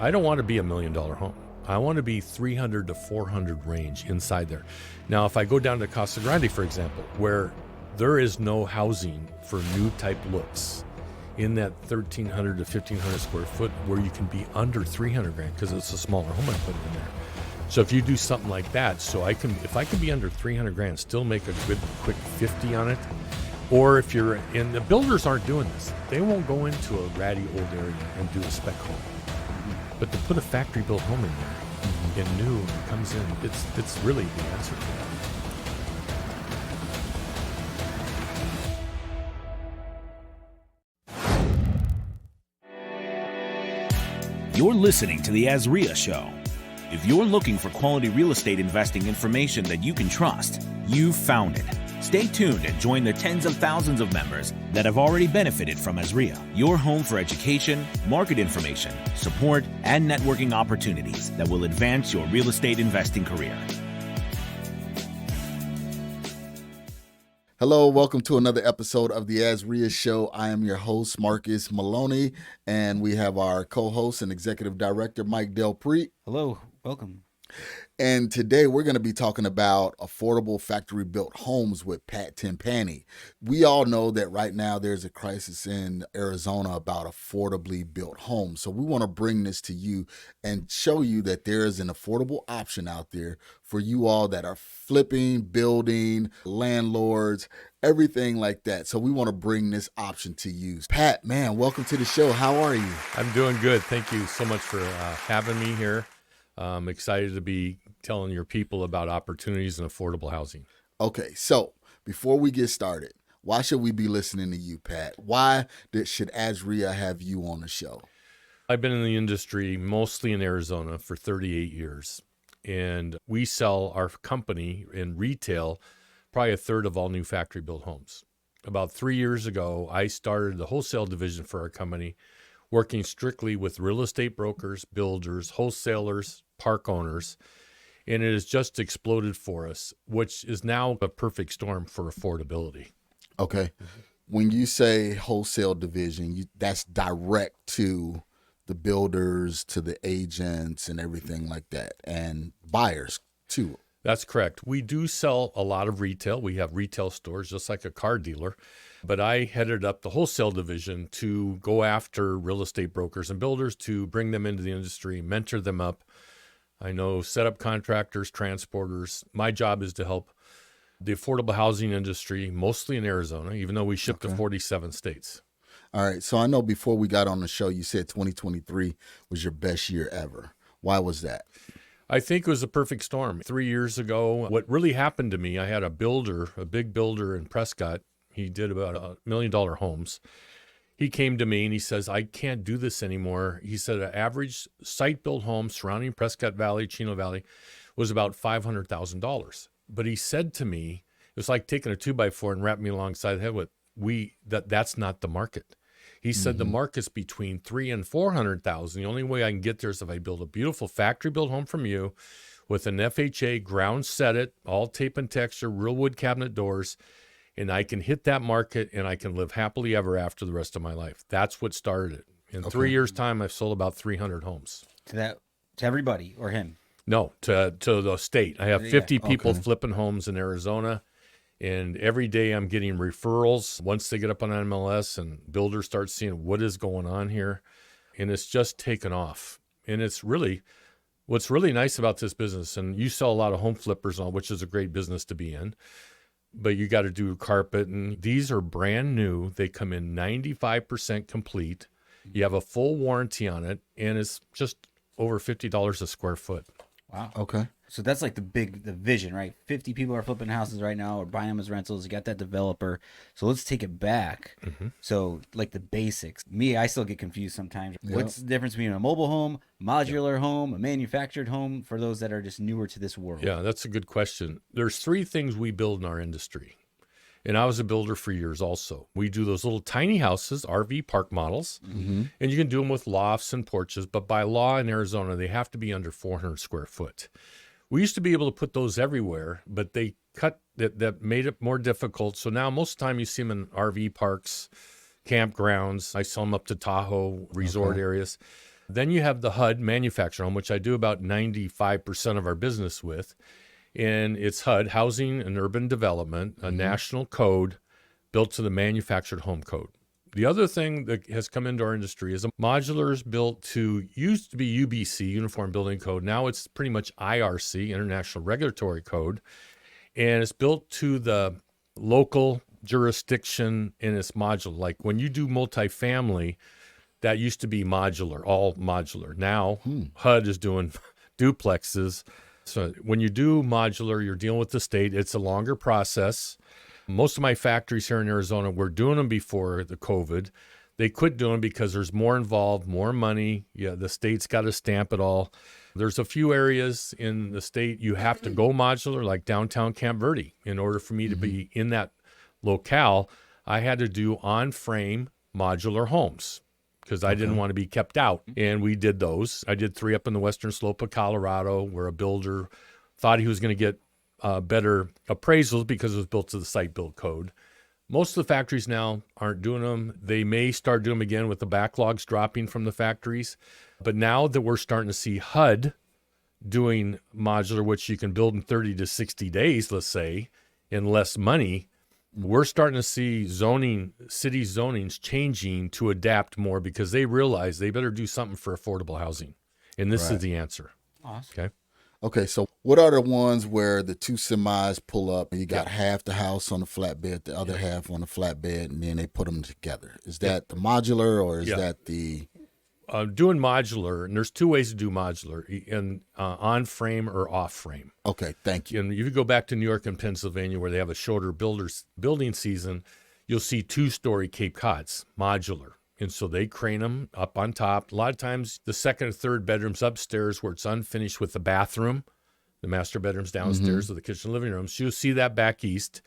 I don't want to be $1 million home. I want to be 300 to 400 range inside there. Now, if I go down to Casa Grande, for example, where there is no housing for new type looks in that 1,300 to 1,500 square foot where you can be under 300 grand because it's a smaller home I put in there. So if you do something like that, if I can be under 300 grand, still make a good quick 50 on it. Or if you're in, the builders aren't doing this. They won't go into a ratty old area and do a spec home. But to put a factory built home in there and new and comes in, it's really the answer to that. You're listening to the AZREIA Show. If you're looking for quality real estate investing information that you can trust, you've found it. Stay tuned and join the tens of thousands of members that have already benefited from AZREIA, your home for education, market information, support, and networking opportunities that will advance your real estate investing career. Hello, welcome to another episode of the AZREIA Show. I am your host, Marcus Maloney, and we have our co-host and executive director, Mike Del Prete. Hello, welcome. And today we're going to be talking about affordable factory-built homes with Pat Timpani. We all know that right now there's a crisis in Arizona about affordably built homes. So we want to bring this to you and show you that there is an affordable option out there for you all that are flipping, building, landlords, everything like that. So we want to bring this option to you. Pat, man, welcome to the show. How are you? I'm doing good. Thank you so much for having me here. I'm excited to be telling your people about opportunities in affordable housing. Okay, so before we get started, why should we be listening to you, Pat? Why should AZREIA have you on the show? I've been in the industry, mostly in Arizona, for 38 years. And we sell our company in retail, probably a third of all new factory-built homes. About 3 years ago, I started the wholesale division for our company, working strictly with real estate brokers, builders, wholesalers, park owners, and it has just exploded for us, which is now a perfect storm for affordability. Okay. When you say wholesale division, that's direct to the builders, to the agents and everything like that, and buyers too. That's correct. We do sell a lot of retail. We have retail stores just like a car dealer, but I headed up the wholesale division to go after real estate brokers and builders to bring them into the industry, mentor them up. I know setup contractors, transporters. My job is to help the affordable housing industry, mostly in Arizona, even though we ship to 47 states. All right. So I know before we got on the show, you said 2023 was your best year ever. Why was that? I think it was a perfect storm. 3 years ago, what really happened to me, I had a builder, a big builder in Prescott. He did about $1 million homes. He came to me and he says, I can't do this anymore. He said an average site-built home surrounding Prescott Valley, Chino Valley, was about $500,000. But he said to me, it was like taking a 2x4 and wrapping me alongside the head with, that's not the market. He said the market's between $300,000 and $400,000. The only way I can get there is if I build a beautiful factory-built home from you with an FHA, ground set it, all tape and texture, real wood cabinet doors, and I can hit that market and I can live happily ever after the rest of my life. That's what started it. In 3 years' time, I've sold about 300 homes. To everybody or him? No, to the state. I have 50 people flipping homes in Arizona, and every day I'm getting referrals once they get up on MLS and builders start seeing what is going on here, and it's just taken off. And it's really, what's really nice about this business, and you sell a lot of home flippers on, which is a great business to be in, but you got to do carpet, and these are brand new. They come in 95% complete. You have a full warranty on it, and it's just over $50 a square foot. Wow. Okay. So that's like the vision, right? 50 people are flipping houses right now or buying them as rentals. You got that developer. So let's take it back. So like the basics. I still get confused sometimes. Yep. What's the difference between a mobile home, modular home, a manufactured home for those that are just newer to this world? Yeah, that's a good question. There's three things we build in our industry. And I was a builder for years also. We do those little tiny houses, RV park models, and you can do them with lofts and porches, but by law in Arizona, they have to be under 400 square foot. We used to be able to put those everywhere, but they cut that made it more difficult. So now most of the time you see them in RV parks, campgrounds. I sell them up to Tahoe resort areas. Then you have the HUD manufactured home, which I do about 95% of our business with. And it's HUD, Housing and Urban Development, a national code built to the manufactured home code. The other thing that has come into our industry is a modular is built to, used to be UBC, Uniform Building Code. Now it's pretty much IRC, International Regulatory Code. And it's built to the local jurisdiction in its modular. Like when you do multifamily, that used to be modular, all modular. Now HUD is doing duplexes. So when you do modular, you're dealing with the state. It's a longer process. Most of my factories here in Arizona were doing them before the COVID. They quit doing them because there's more involved, more money. Yeah, the state's got to stamp it all. There's a few areas in the state you have to go modular, like downtown Camp Verde. In order for me to be in that locale, I had to do on-frame modular homes because I didn't want to be kept out. And we did those. I did 3 up in the western slope of Colorado where a builder thought he was going to get better appraisals because it was built to the site build code. Most of the factories now aren't doing them. They may start doing them again with the backlogs dropping from the factories. But now that we're starting to see HUD doing modular, which you can build in 30 to 60 days, let's say, in less money, we're starting to see city zonings changing to adapt more because they realize they better do something for affordable housing. And this is the answer. Awesome. Okay, so what are the ones where the 2 semis pull up and you got half the house on the flatbed, the other half on the flatbed, and then they put them together? Is that the modular or is that the... Doing modular, and there's 2 ways to do modular, in on-frame or off-frame. Okay, thank you. And if you go back to New York and Pennsylvania where they have a shorter building season, you'll see 2-story Cape Cods, modular. And so they crane them up on top. A lot of times the second or third bedrooms upstairs where it's unfinished with the bathroom, the master bedrooms downstairs with the kitchen living rooms. You'll see that back east.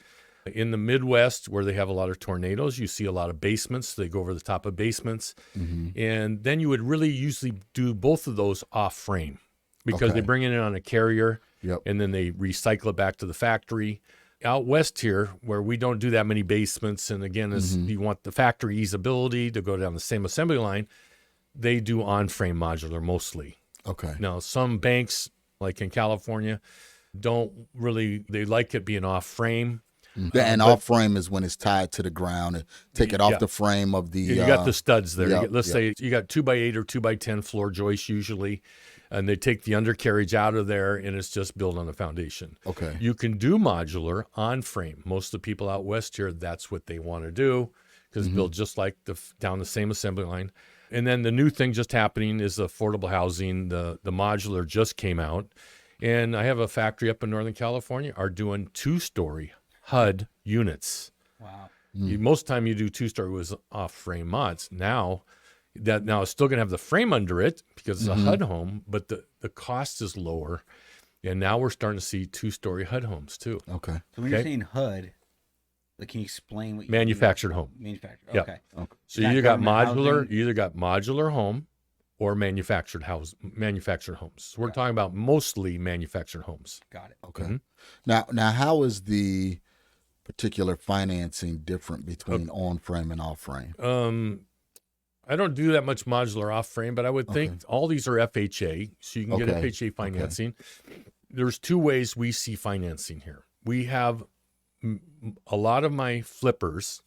In the Midwest where they have a lot of tornadoes, you see a lot of basements. They go over the top of basements. And then you would really usually do both of those off frame because they bring it in on a carrier and then they recycle it back to the factory. Out west here, where we don't do that many basements, and again, you want the factory easability to go down the same assembly line, they do on-frame modular mostly. Okay. Now, some banks, like in California, don't really, they like it being off-frame. And off-frame is when it's tied to the ground and take it off the frame of the... You got the studs there. Let's say you got 2x8 or 2x10 floor joists usually, and they take the undercarriage out of there, and it's just built on the foundation. Okay. You can do modular on frame. Most of the people out west here, that's what they want to do because it's built just like down the same assembly line. And then the new thing just happening is affordable housing. The modular just came out, and I have a factory up in Northern California are doing 2-story HUD units. Wow. Most of the time you do 2-story was off-frame mods. Now it's still going to have the frame under it because it's a HUD home, but the cost is lower. And now we're starting to see 2-story HUD homes too. Okay. So when you're saying HUD, like, can you explain what you Manufactured home. Manufactured. Yeah. Okay. So you either got modular home or manufactured homes. So we're talking about mostly manufactured homes. Got it. Okay. Now how is the particular financing different between on-frame and off-frame? I don't do that much modular off-frame, but I would think all these are FHA, so you can get FHA financing. There's 2 ways we see financing here. We have a lot of my flippers,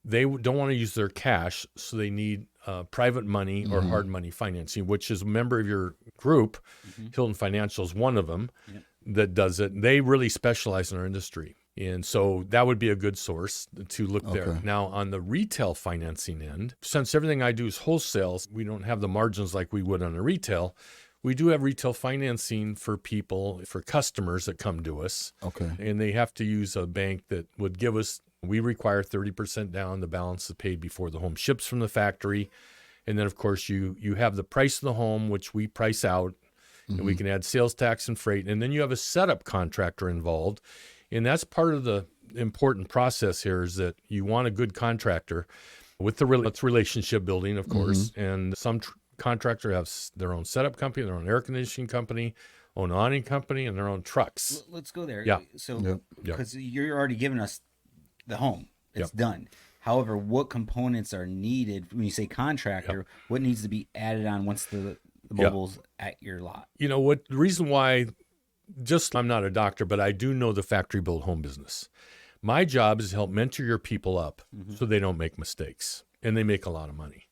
they don't want to use their cash, so they need private money or hard money financing, which is a member of your group. Hilton Financial is one of them that does it. They really specialize in our industry. And so that would be a good source to look there. Now, on the retail financing end, since everything I do is wholesale, we don't have the margins like we would on a retail. We do have retail financing for people, for customers that come to us. Okay. And they have to use a bank that would give us, we require 30% down. The balance is paid before the home ships from the factory. And then, of course, you have the price of the home, which we price out. And we can add sales tax and freight. And then you have a setup contractor involved. And that's part of the important process here is that you want a good contractor with it's relationship building, of course. And some contractor has their own setup company, their own air conditioning company, own awning company, and their own trucks. Let's go there. Yeah. So because you're already giving us the home. It's done. However, what components are needed when you say contractor? What needs to be added on once the mobile's at your lot? You know what? The reason why, I'm not a doctor, but I do know the factory built home business. My job is to help mentor your people up so they don't make mistakes, and they make a lot of money.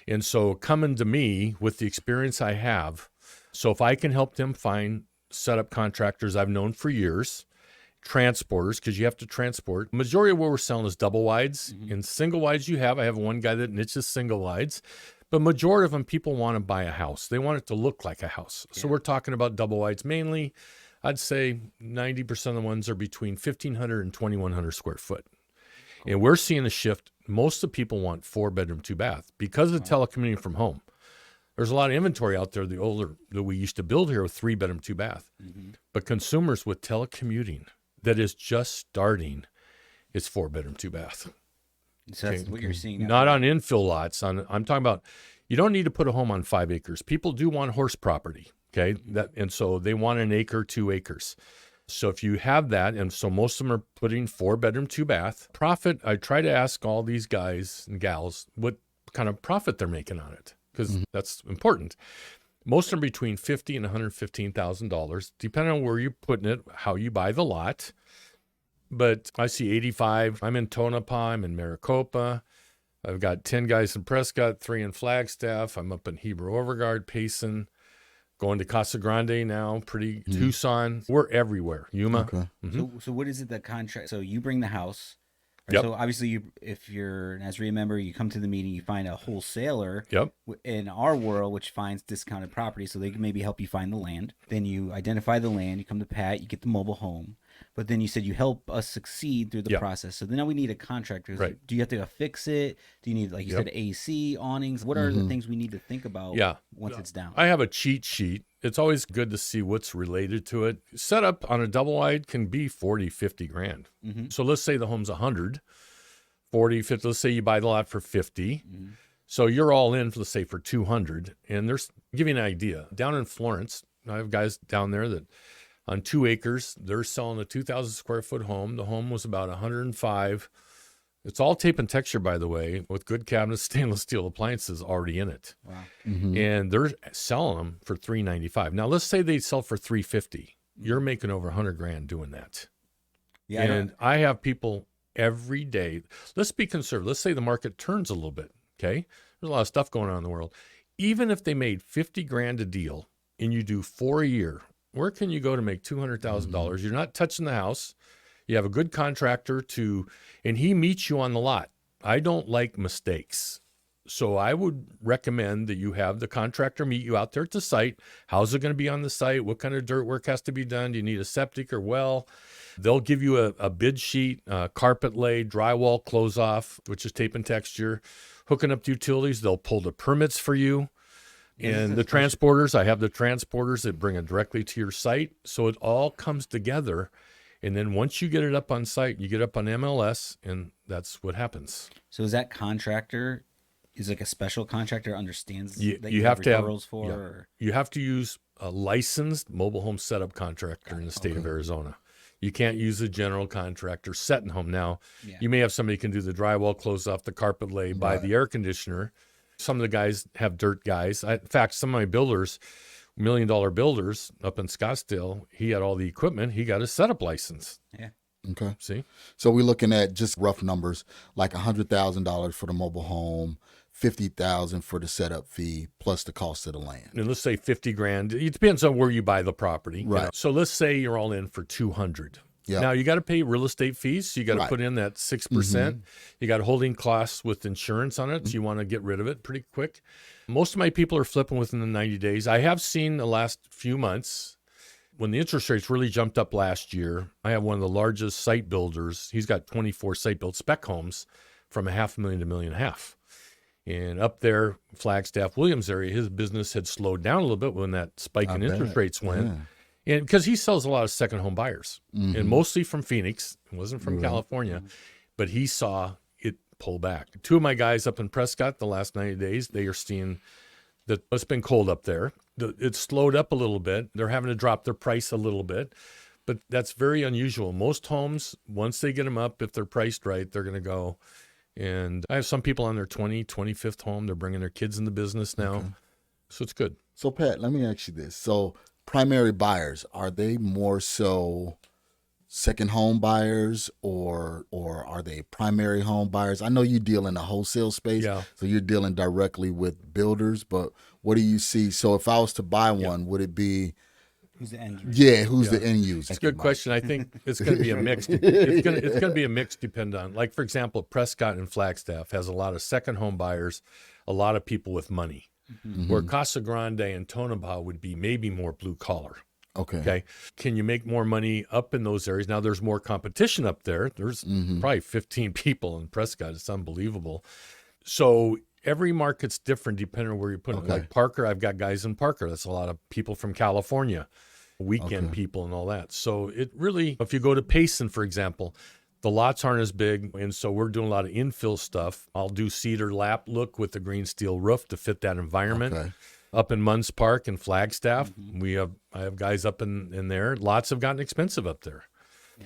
And so coming to me with the experience I have, so if I can help them find setup contractors I've known for years, transporters, because you have to transport. Majority of what we're selling is double wides. In single wides I have one guy that niches single wides, but majority of them, people want to buy a house. They want it to look like a house. So we're talking about double wides mainly. I'd say 90% of the ones are between 1,500 and 2,100 square foot. And we're seeing a shift. Most of the people want 4-bedroom, 2-bath because of telecommuting from home. There's a lot of inventory out there, the older that we used to build here with 3-bedroom, 2-bath. But consumers with telecommuting that is just starting, it's 4-bedroom, 2-bath. So that's what you're seeing. Not on infill lots. I'm talking about, you don't need to put a home on 5 acres. People do want horse property, okay? And so they want 1 acre, 2 acres. So if you have that, and so most of them are putting 4-bedroom, 2-bath. Profit, I try to ask all these guys and gals what kind of profit they're making on it, because that's important. Most of them between $50,000 and $115,000, depending on where you're putting it, how you buy the lot. But I see 85. I'm in Tonopah. I'm in Maricopa. I've got 10 guys in Prescott, 3 in Flagstaff. I'm up in Heber Overgaard, Payson, going to Casa Grande now, Tucson. We're everywhere. Yuma. Okay. So what is it that contract? So you bring the house. Right? Yep. So obviously, if you're an AZREIA member, you come to the meeting, you find a wholesaler in our world, which finds discounted property, so they can maybe help you find the land. Then you identify the land, you come to Pat, you get the mobile home. But then you said you help us succeed through the process. So then now we need a contractor. Right. Do you have to fix it? Do you need, like you said, AC, awnings? What are the things we need to think about once it's down? I have a cheat sheet. It's always good to see what's related to it. Setup on a double wide can be 40, 50 grand. So let's say the home's 100, 40, 50. Let's say you buy the lot for 50. So you're all in, let's say, for 200. And give you an idea. Down in Florence, I have guys down there that on 2 acres, they're selling a 2,000 square foot home. The home was about 105. It's all tape and texture, by the way, with good cabinets, stainless steel appliances already in it. Wow. And they're selling them for $395. Now, let's say they sell for $350. You're making over 100 grand doing that. Yeah. And I have people every day. Let's be conservative. Let's say the market turns a little bit. Okay. There's a lot of stuff going on in the world. Even if they made 50 grand a deal and you do 4 a year, where can you go to make $200,000? You're not touching the house. You have a good contractor and he meets you on the lot. I don't like mistakes. So I would recommend that you have the contractor meet you out there at the site. How's it going to be on the site? What kind of dirt work has to be done? Do you need a septic or well? They'll give you a bid sheet, carpet lay, drywall close off, which is tape and texture, hooking up to utilities. They'll pull the permits for you. And the transporters, I have the transporters that bring it directly to your site. So it all comes together. And then once you get it up on site, you get up on MLS, and that's what happens. So is that contractor is like a special contractor understands that you have to have referrals for? Or? You have to use a licensed mobile home setup contractor in the state of Arizona. You can't use a general contractor setting home. Now, you may have somebody who can do the drywall, close off the carpet lay, buy the air conditioner. Some of the guys have dirt guys. In fact, some of my builders, $1 million builders up in Scottsdale, he had all the equipment. He got a setup license. Yeah. Okay. See? So we're looking at just rough numbers, like $100,000 for the mobile home, $50,000 for the setup fee, plus the cost of the land. And let's say 50 grand. It depends on where you buy the property. Right. You know? So let's say you're all in for 200. Yeah. Now you got to pay real estate fees. So you got to put in that 6%. You got holding costs with insurance on it. So you want to get rid of it pretty quick. Most of my people are flipping within the 90 days. I have seen the last few months when the interest rates really jumped up last year. I have one of the largest site builders. He's got 24 site built spec homes from $500,000 to $1.5 million. And up there, Flagstaff, Williams area, his business had slowed down a little bit when that spike in interest rates went. Yeah. And because he sells a lot of second home buyers, and mostly from Phoenix. It wasn't from California, but he saw it pull back. 2 of my guys up in Prescott the last 90 days, they are seeing that it's been cold up there. It's slowed up a little bit. They're having to drop their price a little bit, but that's very unusual. Most homes, once they get them up, if they're priced right, they're going to go. And I have some people on their 25th home. They're bringing their kids in the business now. Okay. So it's good. So, Pat, let me ask you this. So primary buyers, are they more so second home buyers or are they primary home buyers? I know you deal in the wholesale space, so you're dealing directly with builders, but what do you see? So if I was to buy one, would it be... Who's the end user? Yeah, who's the end user? That's a good question. I think it's going to be a mix. It's going to be a mix depend on, like, for example, Prescott and Flagstaff has a lot of second home buyers, a lot of people with money, where Casa Grande and Tonopah would be maybe more blue collar. Okay. Can you make more money up in those areas? Now there's more competition up there. There's probably 15 people in Prescott. It's unbelievable. So every market's different depending on where you put it. Like Parker, I've got guys in Parker. That's a lot of people from California, weekend people and all that. So it really, if you go to Payson, for example, the lots aren't as big, and so we're doing a lot of infill stuff. I'll do cedar lap look with the green steel roof to fit that environment. Up in Munns Park and Flagstaff, I have guys up in there. Lots have gotten expensive up there.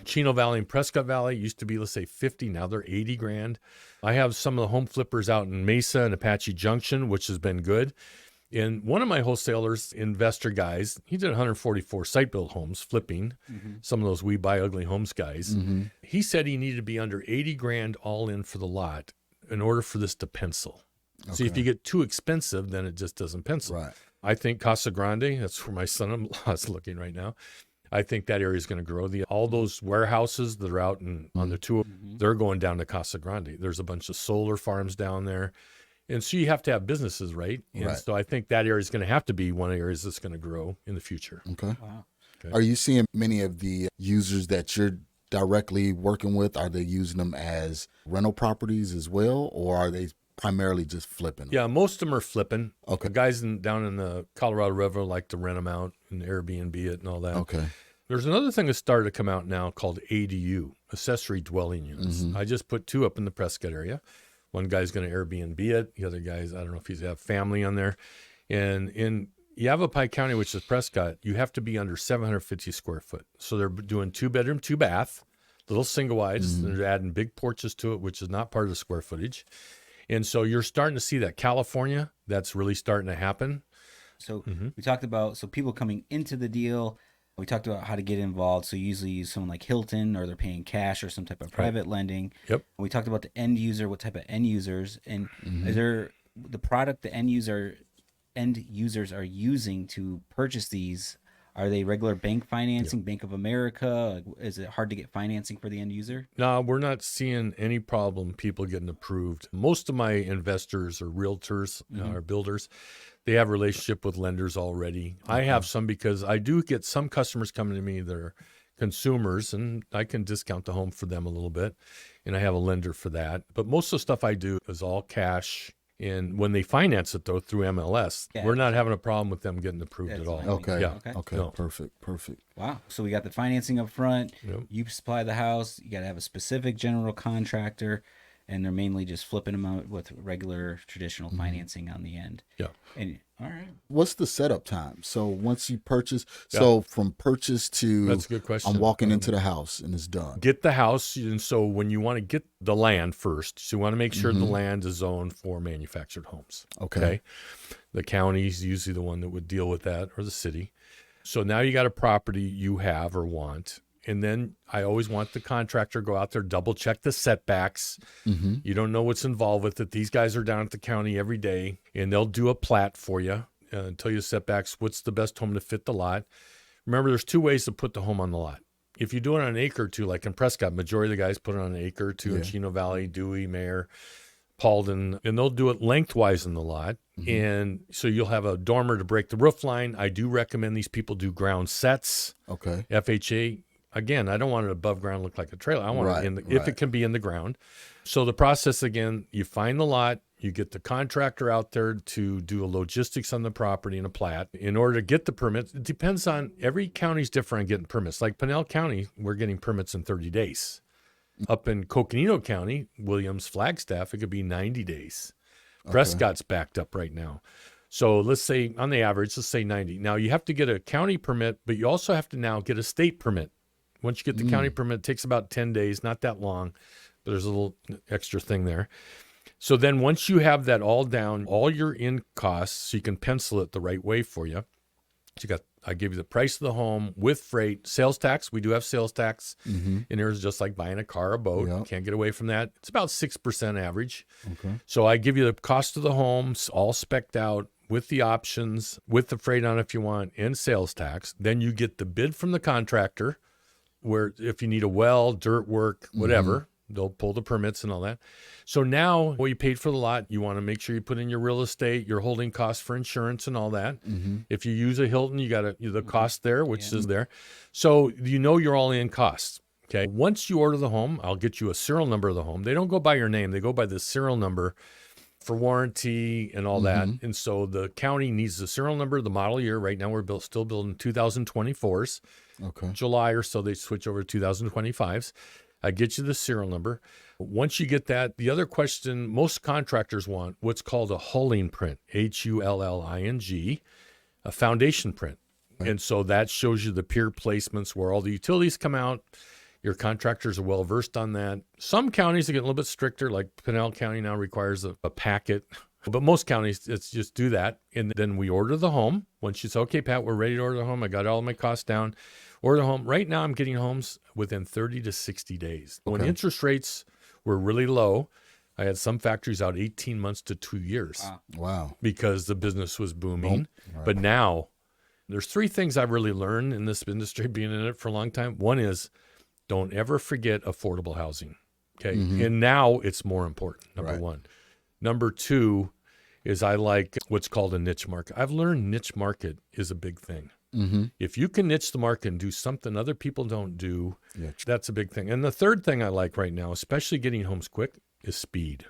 Chino Valley and Prescott Valley used to be, let's say, 50. Now they're 80 grand. I have some of the home flippers out in Mesa and Apache Junction, which has been good. And one of my wholesalers, investor guys, he did 144 site-built homes, flipping, some of those We Buy Ugly Homes guys. He said he needed to be under 80 grand all in for the lot in order for this to pencil. So if you get too expensive, then it just doesn't pencil. Right. I think Casa Grande, that's where my son-in-law is looking right now. I think that area is going to grow. All those warehouses that are out on the tour, they're going down to Casa Grande. There's a bunch of solar farms down there. And so you have to have businesses, right? And so I think that area is going to have to be one of the areas that's going to grow in the future. Wow. Are you seeing many of the users that you're directly working with, are they using them as rental properties as well, or are they primarily just flipping? Yeah, most of them are flipping. The guys down in the Colorado River like to rent them out and Airbnb it and all that. There's another thing that started to come out now called ADU, accessory dwelling units. I just put 2 up in the Prescott area. One guy's going to Airbnb it. The other guy's, I don't know if he's have family on there. And in Yavapai County, which is Prescott, you have to be under 750 square foot. So they're doing 2-bedroom, 2-bath, little single wides. They're adding big porches to it, which is not part of the square footage. And so you're starting to see that California, that's really starting to happen. So we talked about, people coming into the deal, we talked about how to get involved. So you usually use someone like Hilton, or they're paying cash or some type of private lending. We talked about the end user, what type of end users, and is there the product the end users are using to purchase these? Are they regular bank financing, Bank of America? Is it hard to get financing for the end user? No, we're not seeing any problem people getting approved. Most of my investors are realtors, or builders. They have a relationship with lenders already. I have some because I do get some customers coming to me that are consumers, and I can discount the home for them a little bit, and I have a lender for that. But most of the stuff I do is all cash. And when they finance it, though, through MLS, we're not having a problem with them getting approved at all. Okay. Perfect. Wow. So we got the financing up front. You supply the house. You got to have a specific general contractor, and they're mainly just flipping them out with regular traditional financing on the end. And all right. What's the setup time? So once you purchase, so from purchase to, that's a good question. I'm walking into the house and it's done. Get the house. And so when you want to get the land first, so you want to make sure the land is zoned for manufactured homes. Okay. The county's usually the one that would deal with that, or the city. So now you got a property you have or want. And then I always want the contractor to go out there, double check the setbacks. You don't know what's involved with it. These guys are down at the county every day, and they'll do a plat for you and tell you setbacks, what's the best home to fit the lot. Remember, there's 2 ways to put the home on the lot. If you do it on an acre or 2, like in Prescott, majority of the guys put it on an acre or 2 in Chino Valley, Dewey, Mayor, Paulden, and they'll do it lengthwise in the lot. And so you'll have a dormer to break the roof line. I do recommend these people do ground sets. FHA. Again, I don't want it above ground, look like a trailer. I want it if it can be in the ground. So the process, again, you find the lot, you get the contractor out there to do a logistics on the property and a plat. In order to get the permits, it depends on, every county's different on getting permits. Like Pinell County, we're getting permits in 30 days. Up in Coconino County, Williams, Flagstaff, it could be 90 days. Prescott's backed up right now. So let's say, on the average, let's say 90. Now, you have to get a county permit, but you also have to now get a state permit. Once you get the county permit, it takes about 10 days, not that long. There's a little extra thing there. So then once you have that all down, all your in costs, so you can pencil it the right way for you. So I give you the price of the home with freight, sales tax. We do have sales tax in there, just like buying a car or a boat. Yep. Can't get away from that. It's about 6% average. Okay. So I give you the cost of the home, all spec'd out with the options, with the freight on if you want, and sales tax. Then you get the bid from the contractor, where if you need a well, dirt work, whatever, they'll pull the permits and all that. So now, what you paid for the lot, you want to make sure you put in your real estate, your holding costs for insurance and all that. If you use a Hilton, you got the cost there, which is there. So you know you're all in costs. Okay. Once you order the home, I'll get you a serial number of the home. They don't go by your name. They go by the serial number for warranty and all that. And so the county needs the serial number, the model year. Right now we're still building 2024s. Okay. July or so they switch over to 2025s. I get you the serial number. Once you get that, the other question most contractors want what's called a hulling print, HULLING, a foundation print. Right. And so that shows you the pier placements where all the utilities come out. Your contractors are well versed on that. Some counties are getting a little bit stricter, like Pinell County now requires a packet. But most counties, it's just do that. And then we order the home. Once you say, okay, Pat, we're ready to order the home. I got all my costs down. Order the home. Right now, I'm getting homes within 30 to 60 days. Okay. When interest rates were really low, I had some factories out 18 months to 2 years. Wow. Because the business was booming. Right. But now, there's three things I've really learned in this industry, being in it for a long time. One is, don't ever forget affordable housing. Okay. And now it's more important, number one. Number two is I like what's called a niche market. I've learned niche market is a big thing. If you can niche the market and do something other people don't do, that's a big thing. And the third thing I like right now, especially getting homes quick, is speed.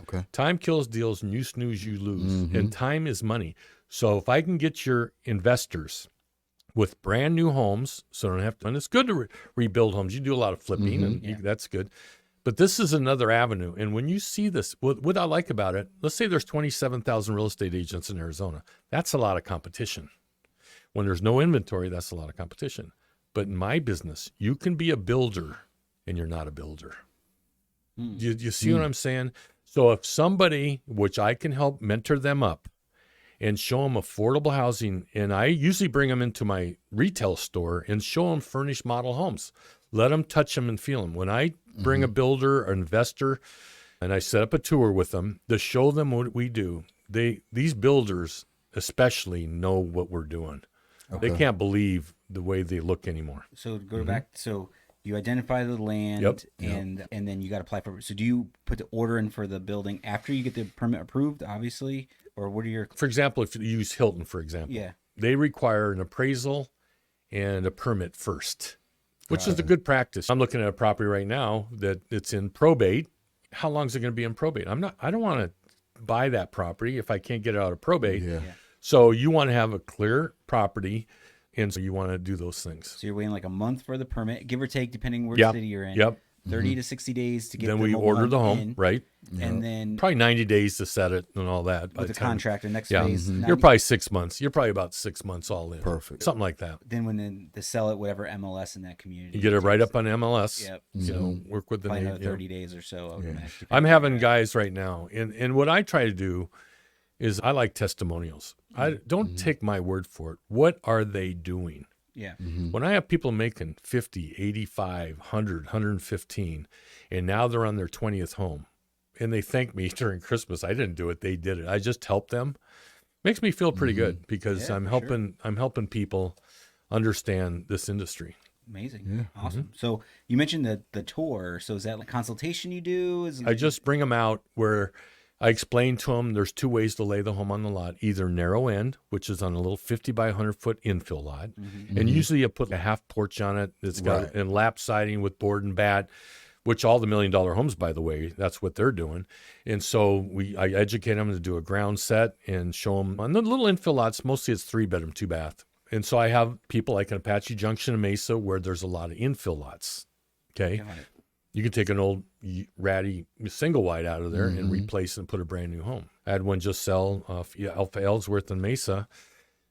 Okay. Time kills deals, and you snooze, you lose. And time is money. So if I can get your investors with brand new homes, so I don't have to, and it's good to rebuild homes. You do a lot of flipping, and that's good. But this is another avenue. And when you see this, what I like about it, let's say there's 27,000 real estate agents in Arizona. That's a lot of competition. When there's no inventory, that's a lot of competition. But in my business, you can be a builder and you're not a builder. You see what I'm saying? So if somebody, which I can help mentor them up and show them affordable housing, and I usually bring them into my retail store and show them furnished model homes. Let them touch them and feel them. When I bring a builder or investor and I set up a tour with them to show them what we do, these builders especially know what we're doing. Okay. They can't believe the way they look anymore. So go back. So you identify the land, and then you got to apply for it. So do you put the order in for the building after you get the permit approved, obviously? Or what are your... For example, if you use Hilton, for example, they require an appraisal and a permit first, which is a good practice. I'm looking at a property right now that it's in probate. How long is it going to be in probate? I don't want to buy that property if I can't get it out of probate. So you want to have a clear property, and so you want to do those things. So you're waiting like a month for the permit, give or take, depending where city you're in. 30 to 60 days to get then we order the home in, right? And then probably 90 days to set it and all that. With the contract, the next phase. You're probably 6 months. You're probably about 6 months all in. Perfect. Something like that. Then when they sell it, whatever MLS in that community. You get it right up on MLS. So work with the name. 30 days or so. I'm having guys right now. And what I try to do is I like testimonials. I don't take my word for it. What are they doing? When I have people making 50, 85, 100, 115, and now they're on their 20th home, and they thank me during Christmas. I didn't do it. They did it. I just helped them. Makes me feel pretty good because I'm helping people understand this industry. Amazing. Awesome. So you mentioned the tour. So is that like consultation you do? I just bring them out where I explain to them there's two ways to lay the home on the lot, either narrow end, which is on a little 50 by 100 foot infill lot. And usually you put a half porch on it. It's got and lap siding with board and bat, which all the $1 million homes, by the way, that's what they're doing. And so I educate them to do a ground set and show them on the little infill lots. Mostly it's 3-bedroom, 2-bath. And so I have people like in Apache Junction and Mesa where there's a lot of infill lots. Okay. You can take an old ratty single wide out of there and replace and put a brand new home. I had one just sell off Alpha Ellsworth in Mesa,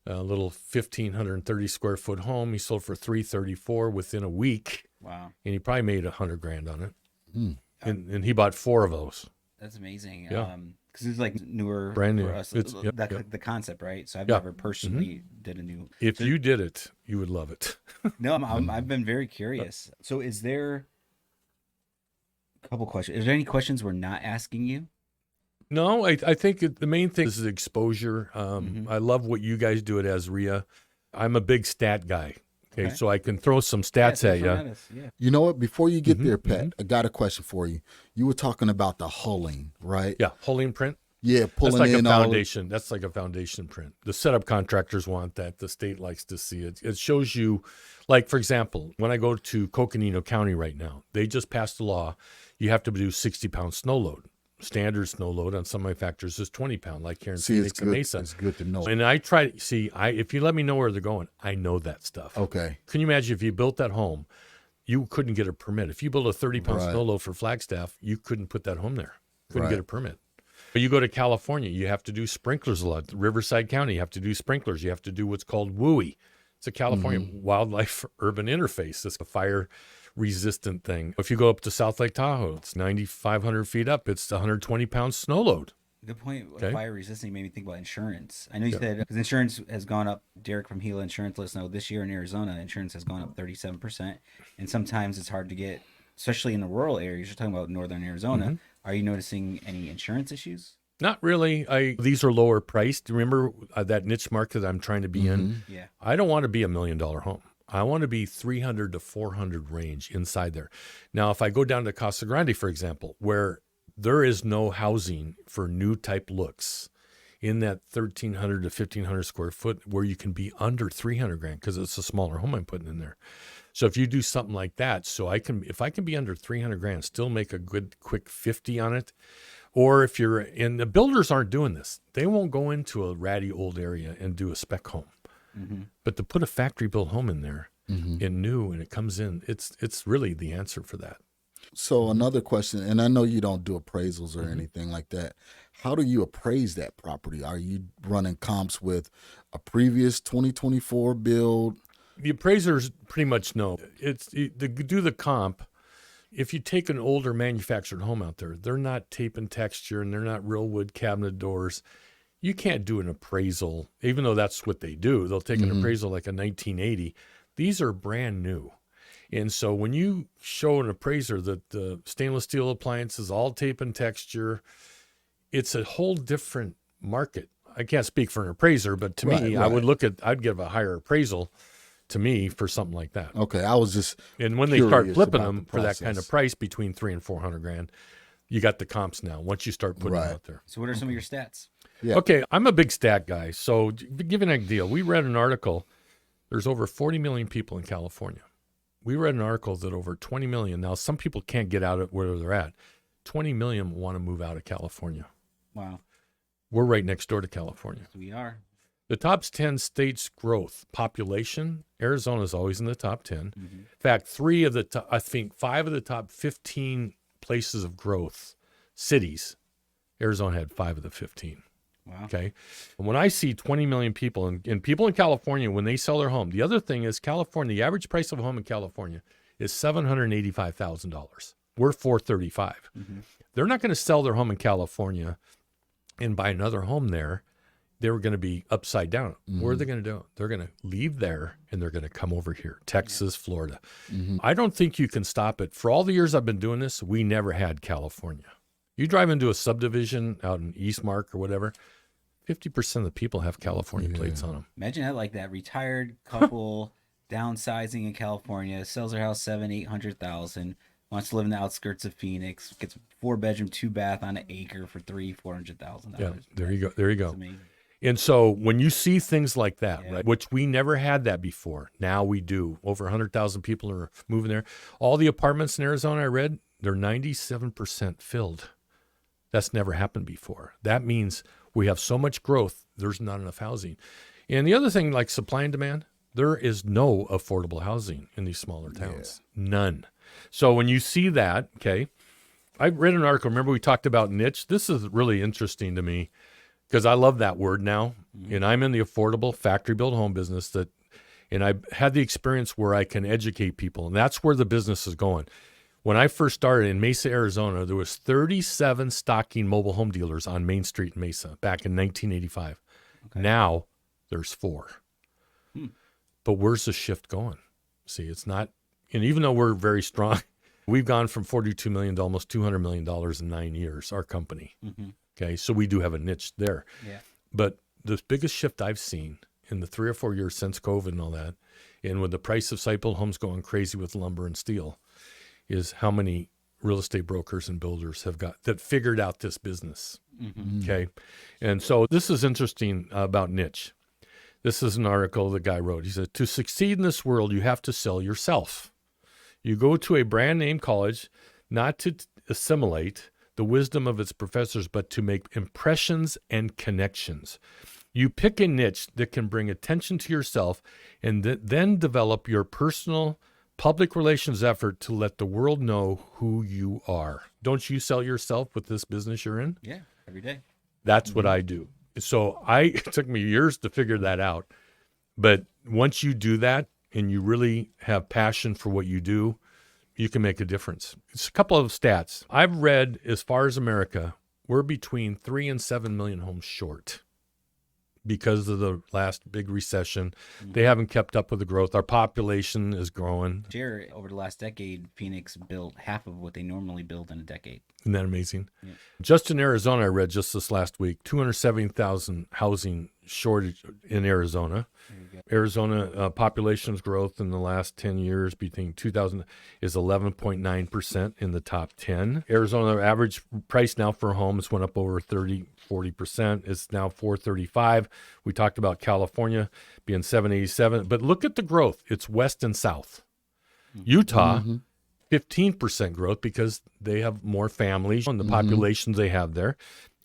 a little 1,530 square foot home. He sold for $334 within a week. Wow! And he probably made $100,000 on it. And he bought 4 of those. That's amazing. Yeah. Because it's like newer, Brand new for us. it's The concept, right? So I've never personally did a new. If you did it, you would love it. No, I've been very curious. So is there a couple questions? Is there any questions we're not asking you? No, I think the main thing is exposure. I love what you guys do at AZREIA. I'm a big stat guy. Okay, so I can throw some stats at you. Yeah. You know what? Before you get there, Pat, I got a question for you. You were talking about the hulling, right? Yeah, hulling print. Yeah, pulling That's like in a foundation. That's like a foundation print. The setup contractors want that. The state likes to see it. It shows you, like, for example, when I go to Coconino County right now, they just passed a law. You have to do 60-pound snow load. Standard snow load on some of my factors is 20-pound, like here in Phoenix and Mesa. It's good to know. And I try to see, if you let me know where they're going, I know that stuff. Okay. Can you imagine if you built that home, you couldn't get a permit. If you built a 30-pound snow load for Flagstaff, you couldn't put that home there. Couldn't get a permit. But you go to California, you have to do sprinklers a lot. Riverside County, you have to do sprinklers. You have to do what's called WUI. It's a California Wildlife Urban Interface. It's a fire-resistant thing. If you go up to South Lake Tahoe, it's 9,500 feet up. It's 120-pound snow load. Good point. Fire resisting made me think about insurance. I know you said because insurance has gone up. Derek from Gila Insurance lets us know this year in Arizona, insurance has gone up 37%. And sometimes it's hard to get, especially in the rural areas. You're talking about northern Arizona. Are you noticing any insurance issues? Not really. These are lower priced. Remember that niche market I'm trying to be in? Yeah. I don't want to be $1 million home. I want to be 300 to 400 range inside there. Now, if I go down to Casa Grande, for example, where there is no housing for new type looks in that 1,300 to 1,500 square foot where you can be under 300 grand because it's a smaller home I'm putting in there. So if you do something like that, if I can be under 300 grand, still make a good quick 50 on it. Or if you're in, the builders aren't doing this. They won't go into a ratty old area and do a spec home. But to put a factory built home in there in new and it comes in, it's really the answer for that. So another question, and I know you don't do appraisals or anything like that. How do you appraise that property? Are you running comps with a previous 2024 build? The appraisers pretty much know. To do the comp, if you take an older manufactured home out there, they're not tape and texture and they're not real wood cabinet doors. You can't do an appraisal, even though that's what they do. They'll take an appraisal like a 1980. These are brand new. And so when you show an appraiser that the stainless steel appliances, all tape and texture, it's a whole different market. I can't speak for an appraiser, but to me, I'd give a higher appraisal to me for something like that. Okay, I was just and when they start flipping them for that kind of price between 300 and 400 grand, you got the comps now. Once you start putting them out there. So what are some of your stats? Yeah. Okay, I'm a big stat guy. So to give you an idea, we read an article. There's over 40 million people in California. We read an article that over 20 million. Now some people can't get out of where they're at. 20 million want to move out of California. Wow. We're right next door to California. Yes, we are. The top 10 states growth population, Arizona is always in the top 10. In fact, 5 of the top 15 places of growth, cities, Arizona had 5 of the 15. Wow. Okay. And when I see 20 million people and people in California, when they sell their home, the other thing is California, the average price of a home in California is $785,000. We're $435,000. They're not going to sell their home in California and buy another home there. They were going to be upside down. What are they going to do? They're going to leave there and they're going to come over here, Texas, Florida. I don't think you can stop it. For all the years I've been doing this, we never had California. You drive into a subdivision out in Eastmark or whatever, 50% of the people have California plates on them. Imagine that, like that retired couple downsizing in California, sells their house $800,000, wants to live in the outskirts of Phoenix, gets a 4-bedroom, 2-bath on an acre for $400,000. Yeah, there you go. There you go. That's amazing. And so when you see things like that, right, which we never had that before, now we do. Over 100,000 people are moving there. All the apartments in Arizona I read, they're 97% filled. That's never happened before. That means we have so much growth, there's not enough housing. And the other thing, like supply and demand, there is no affordable housing in these smaller towns. None. So when you see that, okay, I read an article. Remember we talked about niche? This is really interesting to me because I love that word now. And I'm in the affordable factory built home business and I've had the experience where I can educate people. And that's where the business is going. When I first started in Mesa, Arizona, there was 37 stocking mobile home dealers on Main Street in Mesa back in 1985. Okay. Now there's 4. But where's the shift going? See, it's not, and even though we're very strong, we've gone from $42 million to almost $200 million in 9 years, our company. Okay, so we do have a niche there. Yeah. But the biggest shift I've seen in the 3 or 4 years since COVID and all that, and with the price of site-built homes going crazy with lumber and steel, is how many real estate brokers and builders have got that figured out this business. Okay, and so this is interesting about niche. This is an article the guy wrote. He said, to succeed in this world, you have to sell yourself. You go to a brand name college not to assimilate the wisdom of its professors, but to make impressions and connections. You pick a niche that can bring attention to yourself and then develop your personal public relations effort to let the world know who you are. Don't you sell yourself with this business you're in? Yeah, every day. That's what I do. So it took me years to figure that out. But once you do that and you really have passion for what you do, you can make a difference. It's a couple of stats. I've read, as far as America, we're between 3 and 7 million homes short because of the last big recession. They haven't kept up with the growth. Our population is growing. Over the last decade, Phoenix built half of what they normally build in a decade. Isn't that amazing? Yeah. Just in Arizona, I read just this last week, 270,000 housing shortage in Arizona. Arizona population's growth in the last 10 years between 2000 is 11.9% in the top 10. Arizona average price now for homes went up over 40%. It's now $435. We talked about California being $787. But look at the growth. It's west and south. Utah, 15% growth because they have more families and the populations they have there.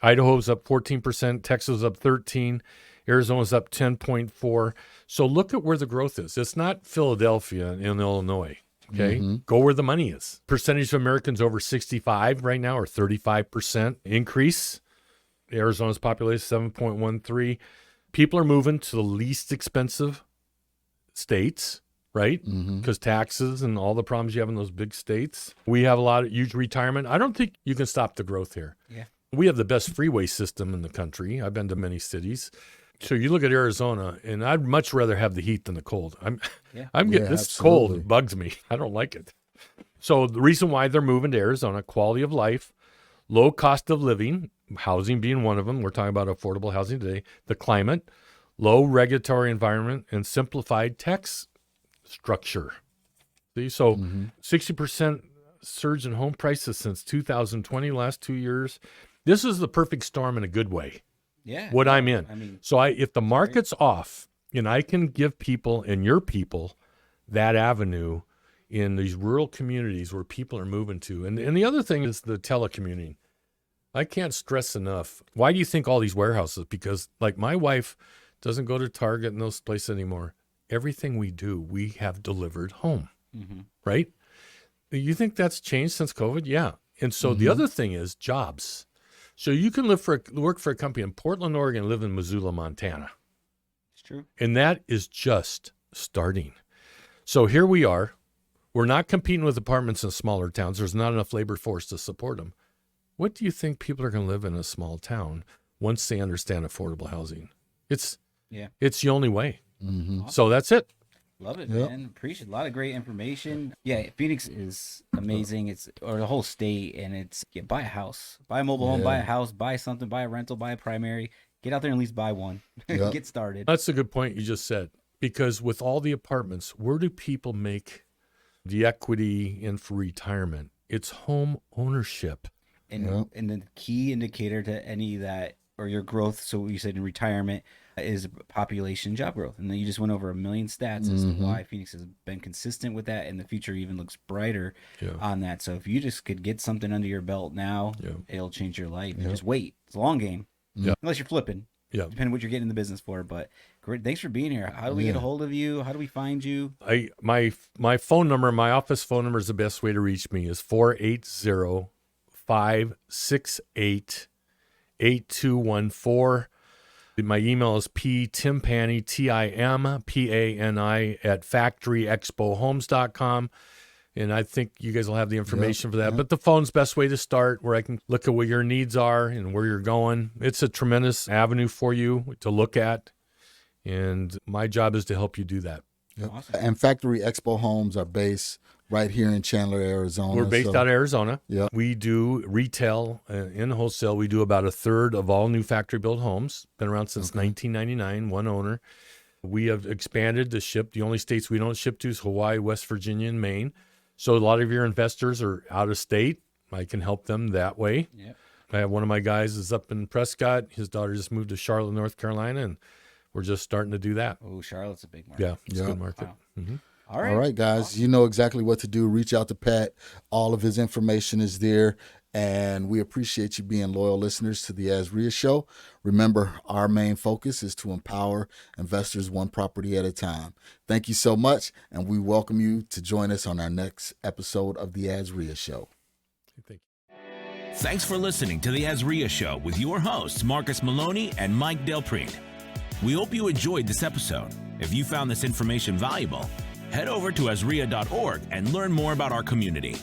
Idaho's up 14%. Texas up 13%. Arizona's up 10.4%. So look at where the growth is. It's not Philadelphia in Illinois. Okay, go where the money is. Percentage of Americans over 65 right now, or 35% increase. Arizona's population 7.13. People are moving to the least expensive states, right? Because taxes and all the problems you have in those big states. We have a lot of huge retirement. I don't think you can stop the growth here. Yeah, we have the best freeway system in the country. I've been to many cities. So you look at Arizona, and I'd much rather have the heat than the cold. I'm getting this absolutely. cold bugs me. I don't like it. So the reason why they're moving to Arizona: quality of life, low cost of living, housing being one of them. We're talking about affordable housing today. The climate, low regulatory environment, and simplified tax structure. See, so 60% surge in home prices since 2020, last 2 years. This is the perfect storm in a good way. Yeah, what I'm in. I mean, so if the market's off and I can give people and your people that avenue in these rural communities where people are moving to. And the other thing is the telecommuting. I can't stress enough. Why do you think all these warehouses? Because like my wife doesn't go to Target and those places anymore. Everything we do, we have delivered home, right? You think that's changed since COVID? Yeah. And so the other thing is jobs. So you can work for a company in Portland, Oregon, and live in Missoula, Montana. It's true. And that is just starting. So here we are. We're not competing with apartments in smaller towns. There's not enough labor force to support them. What do you think people are going to live in a small town once they understand affordable housing? It's the only way. Awesome. So that's it. Love it, man. Appreciate a lot of great information. Yeah, Phoenix is amazing. Or the whole state, and buy a house, buy a mobile home, buy a house, buy something, buy a rental, buy a primary. Get out there and at least buy one. Get started. That's a good point you just said. Because with all the apartments, where do people make the equity in for retirement? It's home ownership. And the key indicator to any of that, or your growth, so you said in retirement, is population job growth. And then you just went over 1 million stats as to why Phoenix has been consistent with that, and the future even looks brighter on that. So if you just could get something under your belt now, it'll change your life. Just wait. It's a long game. Unless you're flipping. Depending on what you're getting in the business for. But great, thanks for being here. How do we get a hold of you? How do we find you? My phone number, my office phone number is the best way to reach me, is 480-568-8214. My email is ptimpani, Timpani, @factoryexpohomes.com. And I think you guys will have the information for that. But the phone's best way to start, where I can look at what your needs are and where you're going. It's a tremendous avenue for you to look at. And my job is to help you do that. Yep. Awesome. And Factory Expo Homes are based right here in Chandler, Arizona. We're based out of Arizona. Yeah. We do retail and wholesale. We do about a third of all new factory-built homes. Been around since 1999, one owner. We have expanded to ship. The only states we don't ship to is Hawaii, West Virginia, and Maine. So a lot of your investors are out of state. I can help them that way. Yep. I have one of my guys is up in Prescott. His daughter just moved to Charlotte, North Carolina, and we're just starting to do that. Oh, Charlotte's a big market. Yeah, it's a good market. Wow. Mm-hmm. All right, guys. Awesome. You know exactly what to do. Reach out to Pat. All of his information is there. And we appreciate you being loyal listeners to the AZREIA Show. Remember, our main focus is to empower investors one property at a time. Thank you so much, and we welcome you to join us on our next episode of the AZREIA Show. Thank you. Thanks for listening to the AZREIA Show with your hosts, Marcus Maloney and Mike Del Prete. We hope you enjoyed this episode. If you found this information valuable, head over to AZREIA.org and learn more about our community.